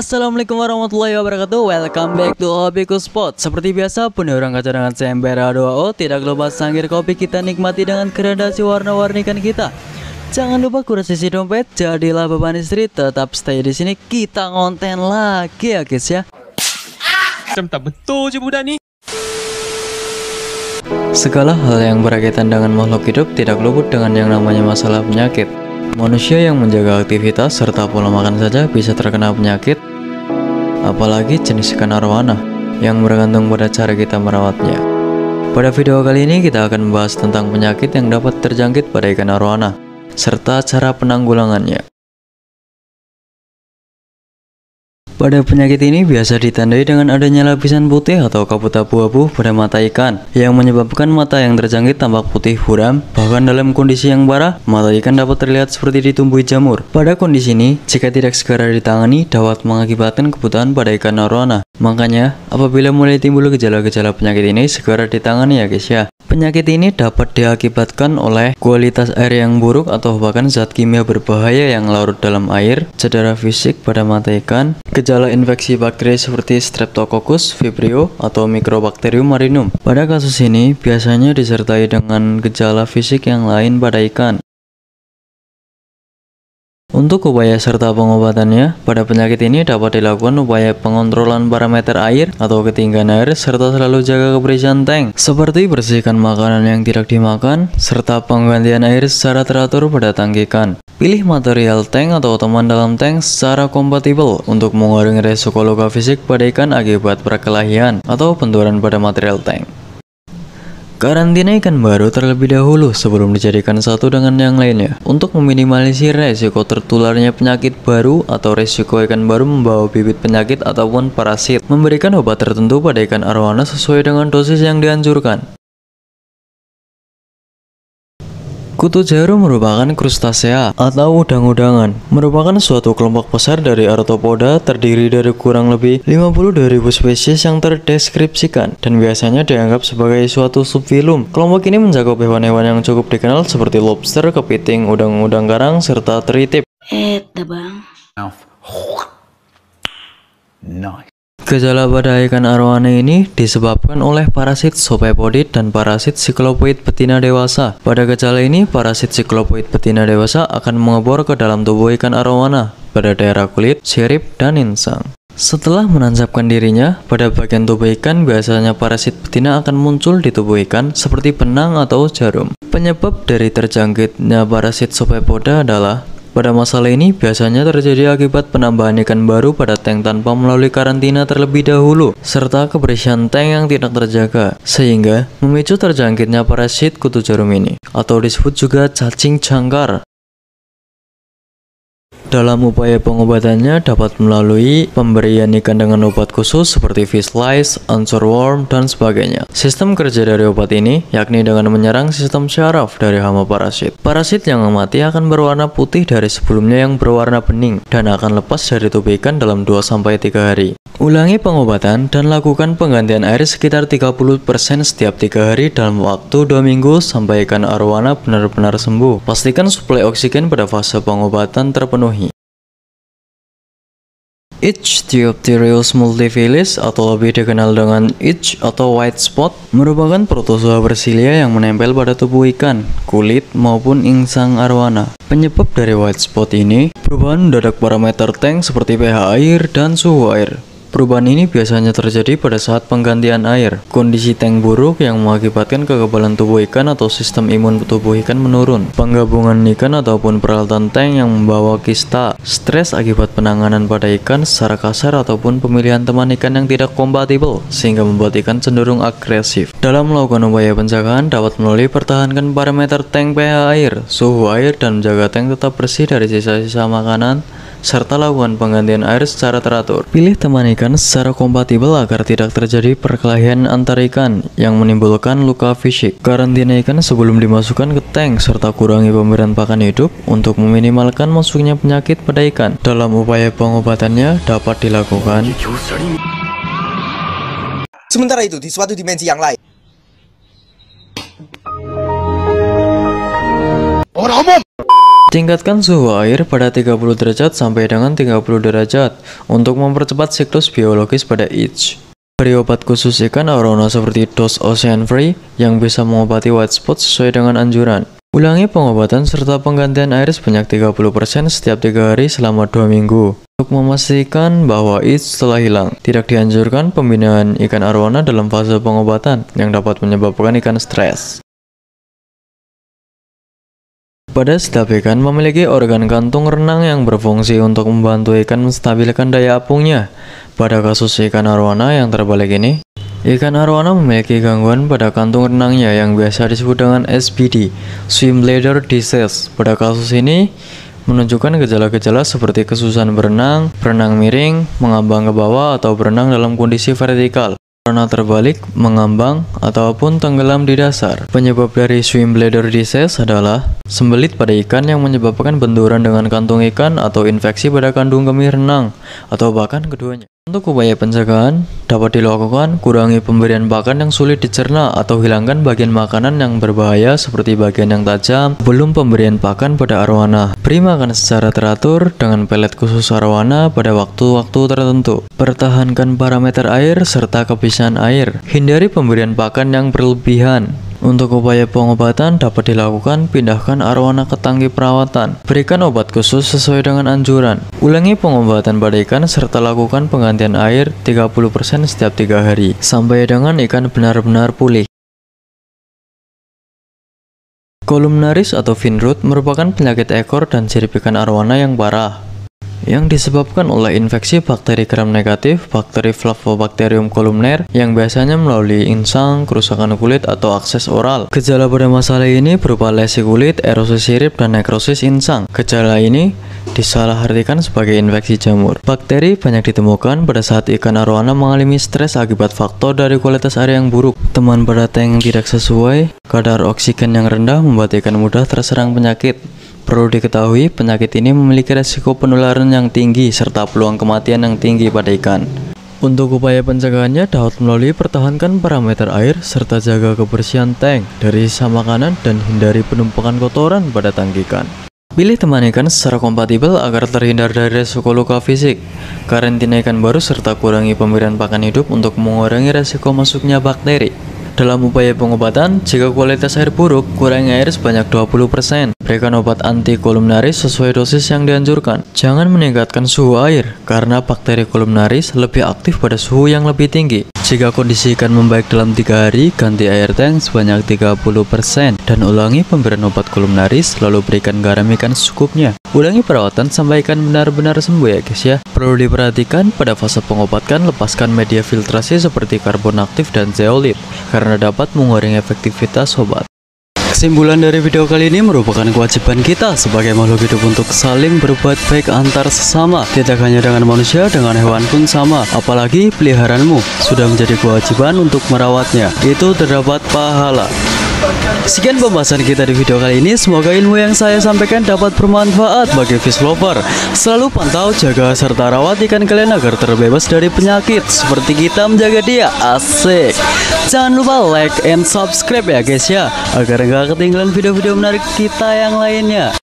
Assalamualaikum warahmatullahi wabarakatuh. Welcome back to Hobiku Spot. Seperti biasa, punya orang kaca dengan Sembera 2O. Tidak lupa sangkir kopi kita nikmati dengan gradasi warna-warni ikan kita. Jangan lupa kuras isi dompet. Jadilah beban istri. Tetap stay di sini. Kita ngonten lagi ya guys ya. Tak betul je budak ni. Segala hal yang berkaitan dengan makhluk hidup tidak luput dengan yang namanya masalah penyakit. Manusia yang menjaga aktivitas serta pola makan saja bisa terkena penyakit, apalagi jenis ikan arwana yang bergantung pada cara kita merawatnya. Pada video kali ini kita akan membahas tentang penyakit yang dapat terjangkit pada ikan arwana serta cara penanggulangannya. Pada penyakit ini biasa ditandai dengan adanya lapisan putih atau kabut abu-abu pada mata ikan yang menyebabkan mata yang terjangkit tampak putih buram. Bahkan dalam kondisi yang parah, mata ikan dapat terlihat seperti ditumbuhi jamur. Pada kondisi ini, jika tidak segera ditangani dapat mengakibatkan kebutaan pada ikan arwana. Makanya, apabila mulai timbul gejala-gejala penyakit ini segera ditangani ya guys ya. Penyakit ini dapat diakibatkan oleh kualitas air yang buruk atau bahkan zat kimia berbahaya yang larut dalam air, cedera fisik pada mata ikan, gejala infeksi bakteri seperti Streptococcus, Vibrio, atau Mycobacterium marinum. Pada kasus ini biasanya disertai dengan gejala fisik yang lain pada ikan. Untuk upaya serta pengobatannya, pada penyakit ini dapat dilakukan upaya pengontrolan parameter air atau ketinggian air serta selalu jaga kebersihan tank, seperti bersihkan makanan yang tidak dimakan, serta penggantian air secara teratur pada tangki ikan. Pilih material tank atau teman dalam tank secara kompatibel untuk mengurangi resiko luka fisik pada ikan akibat perkelahian atau benturan pada material tank. Karantina ikan baru terlebih dahulu sebelum dijadikan satu dengan yang lainnya untuk meminimalisir resiko tertularnya penyakit baru atau resiko ikan baru membawa bibit penyakit ataupun parasit. Memberikan obat tertentu pada ikan arwana sesuai dengan dosis yang dianjurkan. Kutu jarum merupakan krustasea atau udang-udangan, merupakan suatu kelompok besar dari arthropoda terdiri dari kurang lebih 52.000 spesies yang terdeskripsikan dan biasanya dianggap sebagai suatu subfilum. Kelompok ini mencakup hewan-hewan yang cukup dikenal seperti lobster, kepiting, udang-udang karang, serta teritip. Bang. Nice. Gejala pada ikan arwana ini disebabkan oleh parasit Sophepodid dan parasit Cyclopoid betina dewasa. Pada gejala ini, parasit Cyclopoid betina dewasa akan mengebor ke dalam tubuh ikan arwana pada daerah kulit, sirip, dan insang. Setelah menancapkan dirinya pada bagian tubuh ikan, biasanya parasit betina akan muncul di tubuh ikan seperti benang atau jarum. Penyebab dari terjangkitnya parasit Sophepoda adalah pada masalah ini biasanya terjadi akibat penambahan ikan baru pada tank tanpa melalui karantina terlebih dahulu, serta kebersihan tank yang tidak terjaga, sehingga memicu terjangkitnya parasit kutu jarum ini, atau disebut juga cacing jangkar. Dalam upaya pengobatannya dapat melalui pemberian ikan dengan obat khusus seperti fish lice, anchorworm, dan sebagainya. Sistem kerja dari obat ini yakni dengan menyerang sistem syaraf dari hama parasit. Parasit yang mati akan berwarna putih dari sebelumnya yang berwarna bening dan akan lepas dari tubuh ikan dalam 2-3 hari. Ulangi pengobatan dan lakukan penggantian air sekitar 30% setiap 3 hari dalam waktu 2 minggu sampai ikan arwana benar-benar sembuh. Pastikan suplai oksigen pada fase pengobatan terpenuhi. Ichthyopteryus multifilis atau lebih dikenal dengan itch atau white spot merupakan protozoa bersilia yang menempel pada tubuh ikan, kulit, maupun insang arwana. Penyebab dari white spot ini perubahan mendadak parameter tank seperti pH air dan suhu air. Perubahan ini biasanya terjadi pada saat penggantian air. Kondisi tank buruk yang mengakibatkan kekebalan tubuh ikan atau sistem imun tubuh ikan menurun. Penggabungan ikan ataupun peralatan tank yang membawa kista, stres akibat penanganan pada ikan secara kasar ataupun pemilihan teman ikan yang tidak kompatibel sehingga membuat ikan cenderung agresif. Dalam melakukan upaya pencegahan dapat melalui pertahankan parameter tank pH air, suhu air, dan menjaga tank tetap bersih dari sisa-sisa makanan, serta lakukan penggantian air secara teratur. Pilih teman ikan secara kompatibel agar tidak terjadi perkelahian antar ikan yang menimbulkan luka fisik. Karantina ikan sebelum dimasukkan ke tank serta kurangi pemberian pakan hidup untuk meminimalkan masuknya penyakit pada ikan. Dalam upaya pengobatannya dapat dilakukan. Sementara itu di suatu dimensi yang lain. Orang umum. Tingkatkan suhu air pada 30 derajat sampai dengan 30 derajat untuk mempercepat siklus biologis pada itch. Beri obat khusus ikan arowana seperti dose Ocean Free yang bisa mengobati white spot sesuai dengan anjuran. Ulangi pengobatan serta penggantian air sebanyak 30% setiap 3 hari selama 2 minggu. Untuk memastikan bahwa itch telah hilang, tidak dianjurkan pembinaan ikan arowana dalam fase pengobatan yang dapat menyebabkan ikan stres. Pada setiap ikan memiliki organ kantung renang yang berfungsi untuk membantu ikan menstabilkan daya apungnya. Pada kasus ikan arowana yang terbalik ini, ikan arowana memiliki gangguan pada kantung renangnya yang biasa disebut dengan SBD, Swim Bladder Disease. Pada kasus ini, menunjukkan gejala-gejala seperti kesusahan berenang, berenang miring, mengambang ke bawah, atau berenang dalam kondisi vertikal. Karena terbalik, mengambang, ataupun tenggelam di dasar. Penyebab dari swim bladder disease adalah sembelit pada ikan yang menyebabkan benturan dengan kantung ikan atau infeksi pada kandung kemih renang, atau bahkan keduanya. Untuk upaya pencegahan, dapat dilakukan kurangi pemberian pakan yang sulit dicerna atau hilangkan bagian makanan yang berbahaya seperti bagian yang tajam. Belum pemberian pakan pada arowana. Beri makan secara teratur dengan pelet khusus arowana pada waktu-waktu tertentu. Pertahankan parameter air serta kebiasaan air. Hindari pemberian pakan yang berlebihan. Untuk upaya pengobatan dapat dilakukan pindahkan arowana ke tangki perawatan. Berikan obat khusus sesuai dengan anjuran. Ulangi pengobatan pada ikan serta lakukan penggantian air 30% setiap 3 hari sampai dengan ikan benar-benar pulih. Columnaris atau fin rot merupakan penyakit ekor dan sirip ikan arowana yang parah, yang disebabkan oleh infeksi bakteri gram negatif, bakteri Flavobacterium columner yang biasanya melalui insang, kerusakan kulit, atau akses oral. Gejala pada masalah ini berupa lesi kulit, erosi sirip, dan nekrosis insang. Gejala ini disalahartikan sebagai infeksi jamur. Bakteri banyak ditemukan pada saat ikan arowana mengalami stres akibat faktor dari kualitas air yang buruk, teman pada tank yang tidak sesuai, kadar oksigen yang rendah membuat ikan mudah terserang penyakit. Perlu diketahui, penyakit ini memiliki resiko penularan yang tinggi serta peluang kematian yang tinggi pada ikan. Untuk upaya pencegahannya dapat melalui pertahankan parameter air serta jaga kebersihan tank dari sisa makanan dan hindari penumpukan kotoran pada tangki ikan. Pilih teman ikan secara kompatibel agar terhindar dari resiko luka fisik. Karantina ikan baru serta kurangi pemberian pakan hidup untuk mengurangi resiko masuknya bakteri. Dalam upaya pengobatan, jika kualitas air buruk, kurangi air sebanyak 20%. Berikan obat anti-columnaris sesuai dosis yang dianjurkan. Jangan meningkatkan suhu air, karena bakteri columnaris lebih aktif pada suhu yang lebih tinggi. Jika kondisi ikan membaik dalam 3 hari, ganti air tank sebanyak 30% dan ulangi pemberian obat columnaris, lalu berikan garam ikan secukupnya. Ulangi perawatan sampai ikan benar-benar sembuh ya guys ya. Perlu diperhatikan pada fase pengobatan, lepaskan media filtrasi seperti karbon aktif dan zeolit karena dapat mengurangi efektivitas obat. Kesimpulan dari video kali ini merupakan kewajiban kita sebagai makhluk hidup untuk saling berbuat baik antar sesama. Tidak hanya dengan manusia, dengan hewan pun sama. Apalagi peliharaanmu sudah menjadi kewajiban untuk merawatnya. Itu terdapat pahala. Sekian pembahasan kita di video kali ini. Semoga ilmu yang saya sampaikan dapat bermanfaat bagi fish lover. Selalu pantau, jaga, serta rawat ikan kalian agar terbebas dari penyakit seperti kita menjaga dia. Asik. Jangan lupa like and subscribe ya guys ya, agar nggak ketinggalan video-video menarik kita yang lainnya.